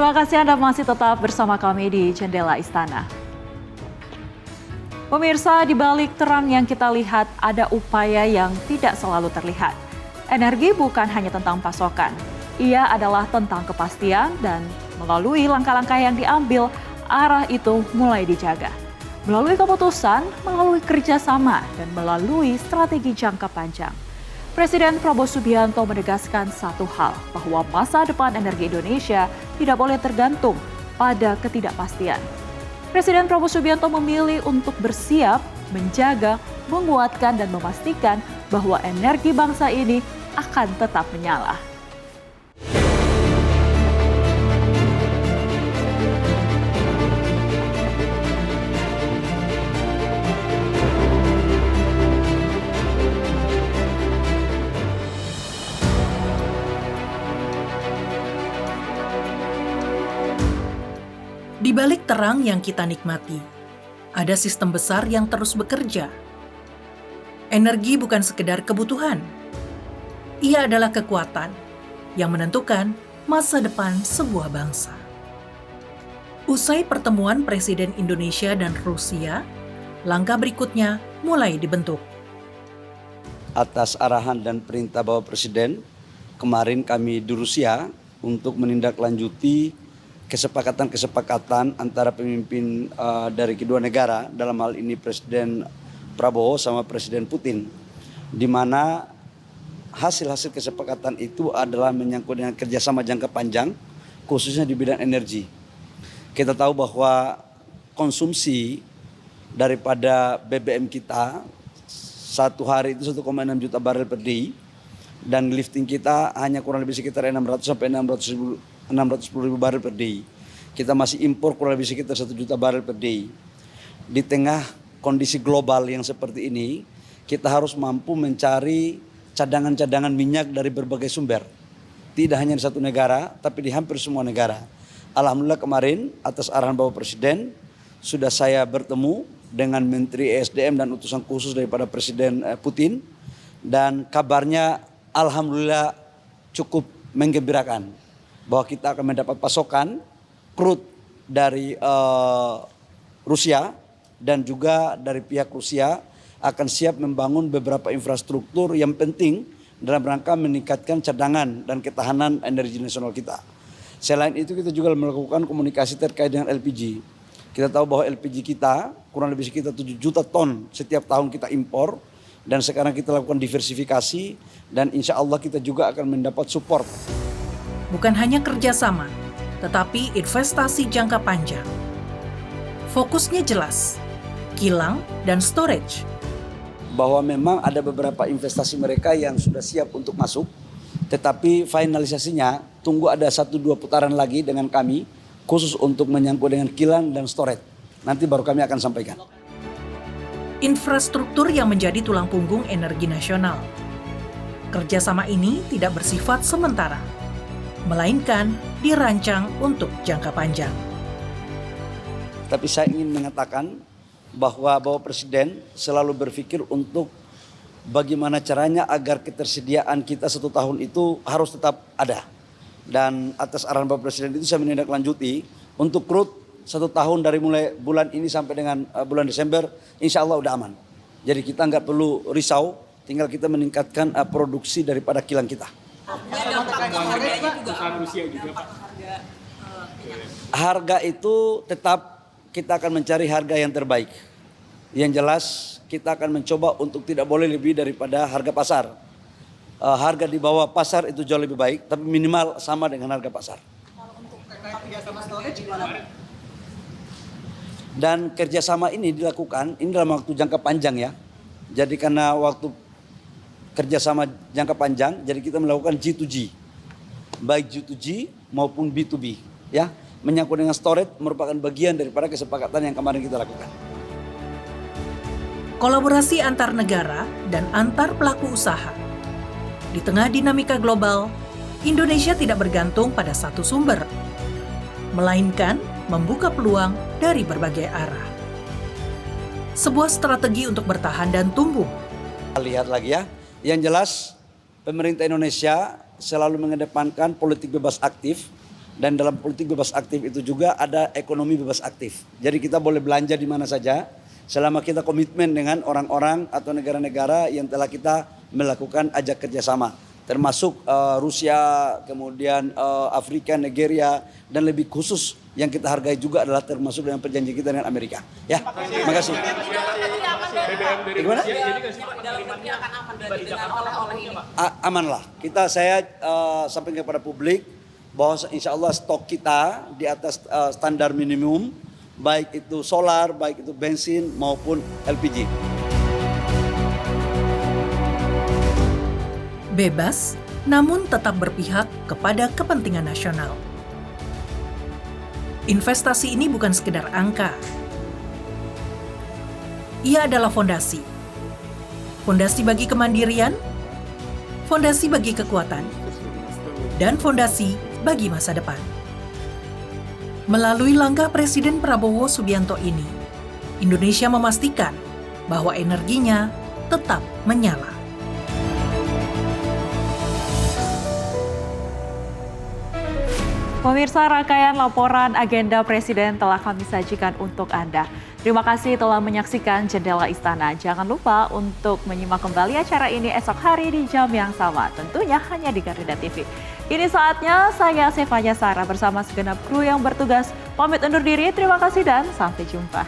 Terima kasih Anda masih tetap bersama kami di Jendela Istana. Pemirsa, di balik terang yang kita lihat ada upaya yang tidak selalu terlihat. Energi bukan hanya tentang pasokan, ia adalah tentang kepastian dan melalui langkah-langkah yang diambil, arah itu mulai dijaga. Melalui keputusan, melalui kerjasama, dan melalui strategi jangka panjang. Presiden Prabowo Subianto menegaskan satu hal, bahwa masa depan energi Indonesia tidak boleh tergantung pada ketidakpastian. Presiden Prabowo Subianto memilih untuk bersiap, menjaga, menguatkan, dan memastikan bahwa energi bangsa ini akan tetap menyala. Di balik terang yang kita nikmati, ada sistem besar yang terus bekerja. Energi bukan sekedar kebutuhan. Ia adalah kekuatan yang menentukan masa depan sebuah bangsa. Usai pertemuan Presiden Indonesia dan Rusia, langkah berikutnya mulai dibentuk. Atas arahan dan perintah Bapak Presiden, kemarin kami di Rusia untuk menindaklanjuti kesepakatan-kesepakatan antara pemimpin dari kedua negara, dalam hal ini Presiden Prabowo sama Presiden Putin, di mana hasil-hasil kesepakatan itu adalah menyangkut dengan kerjasama jangka panjang, khususnya di bidang energi. Kita tahu bahwa konsumsi daripada BBM kita satu hari itu 1,6 juta barel per day, dan lifting kita hanya kurang lebih sekitar 600 sampai 610 ribu barel per day. Kita masih impor kurang lebih sekitar 1 juta barel per day. Di tengah kondisi global yang seperti ini, kita harus mampu mencari cadangan-cadangan minyak dari berbagai sumber. Tidak hanya di satu negara, tapi di hampir semua negara. Alhamdulillah kemarin atas arahan Bapak Presiden, sudah saya bertemu dengan Menteri ESDM dan utusan khusus daripada Presiden Putin. Dan kabarnya alhamdulillah cukup menggembirakan, bahwa kita akan mendapat pasokan crude dari Rusia, dan juga dari pihak Rusia akan siap membangun beberapa infrastruktur yang penting dalam rangka meningkatkan cadangan dan ketahanan energi nasional kita. Selain itu kita juga melakukan komunikasi terkait dengan LPG. Kita tahu bahwa LPG kita kurang lebih sekitar 7 juta ton setiap tahun kita impor, dan sekarang kita lakukan diversifikasi, dan insya Allah kita juga akan mendapat support. Bukan hanya kerjasama, tetapi investasi jangka panjang. Fokusnya jelas, kilang dan storage. Bahwa memang ada beberapa investasi mereka yang sudah siap untuk masuk, tetapi finalisasinya tunggu ada 1-2 putaran lagi dengan kami, khusus untuk menyangkut dengan kilang dan storage. Nanti baru kami akan sampaikan. Infrastruktur yang menjadi tulang punggung energi nasional. Kerjasama ini tidak bersifat sementara, melainkan dirancang untuk jangka panjang. Tapi saya ingin mengatakan bahwa Bapak Presiden selalu berpikir untuk bagaimana caranya agar ketersediaan kita 1 tahun itu harus tetap ada. Dan atas arahan Bapak Presiden itu saya menindaklanjuti untuk crude 1 tahun dari mulai bulan ini sampai dengan bulan Desember, insya Allah udah aman. Jadi kita nggak perlu risau, tinggal kita meningkatkan produksi daripada kilang kita. Harga itu tetap kita akan mencari harga yang terbaik. Yang jelas kita akan mencoba untuk tidak boleh lebih daripada harga pasar. Harga di bawah pasar itu jauh lebih baik, tapi minimal sama dengan harga pasar. Dan kerjasama ini dilakukan, ini dalam waktu jangka panjang ya. Jadi karena waktu kerjasama jangka panjang, jadi kita melakukan G2G. Baik G2G maupun B2B. Ya, menyangkut dengan storage merupakan bagian daripada kesepakatan yang kemarin kita lakukan. Kolaborasi antar negara dan antar pelaku usaha. Di tengah dinamika global, Indonesia tidak bergantung pada satu sumber, melainkan membuka peluang dari berbagai arah. Sebuah strategi untuk bertahan dan tumbuh. Lihat lagi ya, yang jelas pemerintah Indonesia selalu mengedepankan politik bebas aktif Dan dalam politik bebas aktif itu juga ada ekonomi bebas aktif. Jadi kita boleh belanja di mana saja selama kita komitmen dengan orang-orang atau negara-negara yang telah kita melakukan ajak kerjasama. Termasuk Rusia, kemudian Afrika, Nigeria, dan lebih khusus yang kita hargai juga adalah termasuk dengan perjanjian kita dengan Amerika. Ya, terima kasih. Gimana? Amanlah. Saya sampaikan kepada publik bahwa insya Allah stok kita di atas standar minimum, baik itu solar, baik itu bensin maupun LPG. Bebas, namun tetap berpihak kepada kepentingan nasional. Investasi ini bukan sekedar angka. Ia adalah fondasi. Fondasi bagi kemandirian, fondasi bagi kekuatan, dan fondasi bagi masa depan. Melalui langkah Presiden Prabowo Subianto ini, Indonesia memastikan bahwa energinya tetap menyala. Pemirsa, rangkaian laporan agenda Presiden telah kami sajikan untuk Anda. Terima kasih telah menyaksikan Jendela Istana. Jangan lupa untuk menyimak kembali acara ini esok hari di jam yang sama. Tentunya hanya di Garuda TV. Ini saatnya saya Sefanya Sarah bersama segenap kru yang bertugas pamit undur diri. Terima kasih dan sampai jumpa.